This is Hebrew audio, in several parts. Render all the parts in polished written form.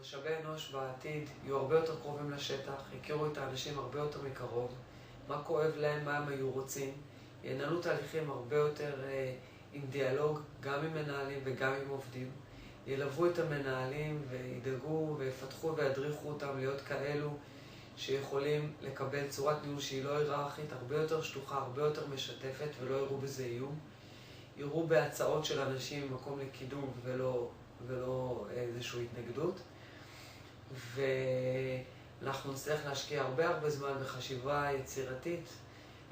משאבי אנוש בעתיד יהיו הרבה יותר קרובים לשטח, יכירו את האנשים הרבה יותר מקרוב, מה כואב להם, מה הם היו רוצים, ינהלו תהליכים הרבה יותר עם דיאלוג, גם עם מנהלים וגם עם עובדים, ילוו את המנהלים וידאגו ויפתחו וידריכו אותם להיות כאלו שיכולים לקבל צורת ניהול שהיא לא היררכית, הרבה יותר שטוחה, הרבה יותר משתפת ולא יראו בזה איום. יראו בהצעות של אנשים מקום לקידום ולא איזושהי התנגדות. ואנחנו נצטרך להשקיע הרבה זמן בחשיבה יצירתית,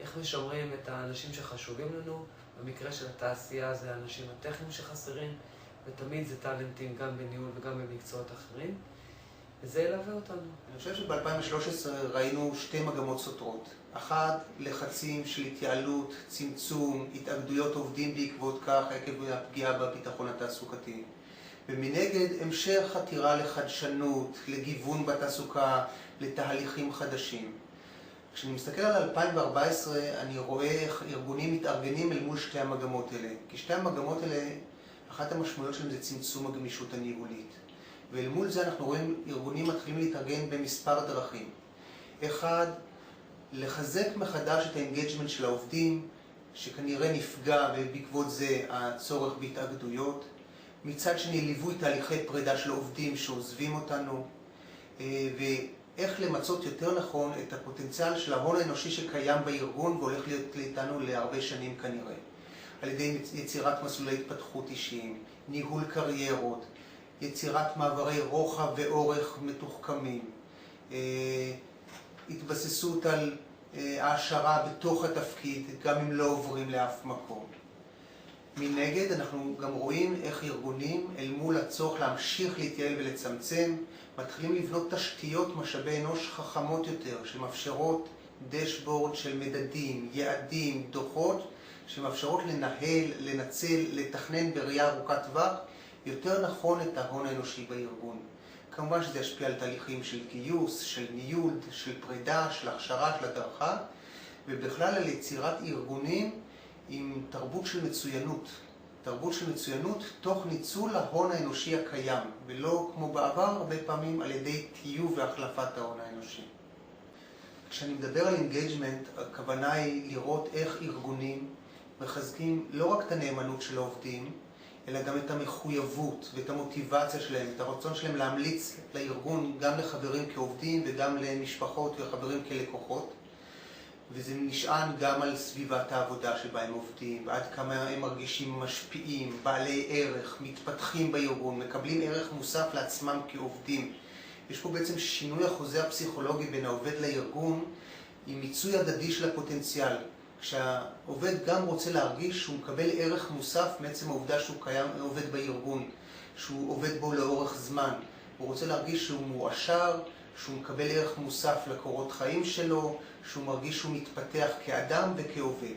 איך משמרים את האנשים שחשובים לנו. במקרה של התעשייה זה האנשים הטכניים שחסרים, ותמיד זה טלנטים גם בניהול וגם במקצועות אחרים. וזה ילווה אותנו. אני חושב שב-2013 ראינו שתי מגמות סותרות. אחת, לחצים של התייעלות, צמצום, התאגדויות עובדים בעקבות כך עקב הפגיעה בביטחון התעסוקתי. ומנגד, המשך חתירה לחדשנות, לגיוון בתעסוקה, לתהליכים חדשים. כשאני מסתכל על 2014, אני רואה איך ארגונים מתארגנים אל מול שתי המגמות האלה. כי שתי המגמות האלה, אחת המשמעויות שלהם זה צמצום הגמישות הניהולית. ואל מול זה אנחנו רואים ארגונים מתחילים להתארגן במספר דרכים. אחד, לחזק מחדש את האנגייג'מנט של העובדים, שכנראה נפגע ובעקבות זה הצורך בהתאגדויות. מצד שני, ליווי תהליכי פרידה של עובדים שעוזבים אותנו, ואיך למצות יותר נכון את הפוטנציאל של ההון האנושי שקיים בארגון והולך להיות איתנו להרבה שנים כנראה. על ידי יצירת מסלולי התפתחות אישיים, ניהול קריירות, יצירת מעברי רוחב ואורך מתוחכמים, התבססות על העשרה בתוך התפקיד, גם אם לא עוברים לאף מקום. מנגד, אנחנו גם רואים איך ארגונים, אל מול הצורך להמשיך להתייעל ולצמצם, מתחילים לבנות תשתיות משאבי אנוש חכמות יותר, שמאפשרות דשבורד של מדדים, יעדים, דוחות, שמאפשרות לנהל, לנצל, לתכנן בראייה ארוכת טווח, יותר נכון את ההון האנושי בארגון. כמובן שזה ישפיע על תהליכים של גיוס, של ניוד, של פרידה, של הכשרה, של הדרכה, ובכלל על יצירת ארגונים עם תרבות של מצוינות. תרבות של מצוינות תוך ניצול ההון האנושי הקיים, ולא כמו בעבר הרבה פעמים על ידי טיוב והחלפת ההון האנושי. כשאני מדבר על אינגייג'מנט, הכוונה היא לראות איך ארגונים מחזקים לא רק את הנאמנות של העובדים, אלא גם את המחויבות ואת המוטיבציה שלהם, את הרצון שלהם להמליץ לארגון גם לחברים כעובדים וגם למשפחות וחברים כלקוחות. וזה נשען גם על סביבת העבודה שבה הם עובדים, ועד כמה הם מרגישים משפיעים, בעלי ערך, מתפתחים בארגון, מקבלים ערך מוסף לעצמם כעובדים. יש פה בעצם שינוי החוזה הפסיכולוגי בין העובד לארגון עם מיצוי הדדי של הפוטנציאל. כשהעובד גם רוצה להרגיש שהוא מקבל ערך מוסף מעצם העובדה שהוא עובד בארגון, שהוא עובד בו לאורך זמן. הוא רוצה להרגיש שהוא מואשר, שהוא מקבל ערך מוסף לקורות חיים שלו, שהוא מרגיש שהוא מתפתח כאדם וכעובד.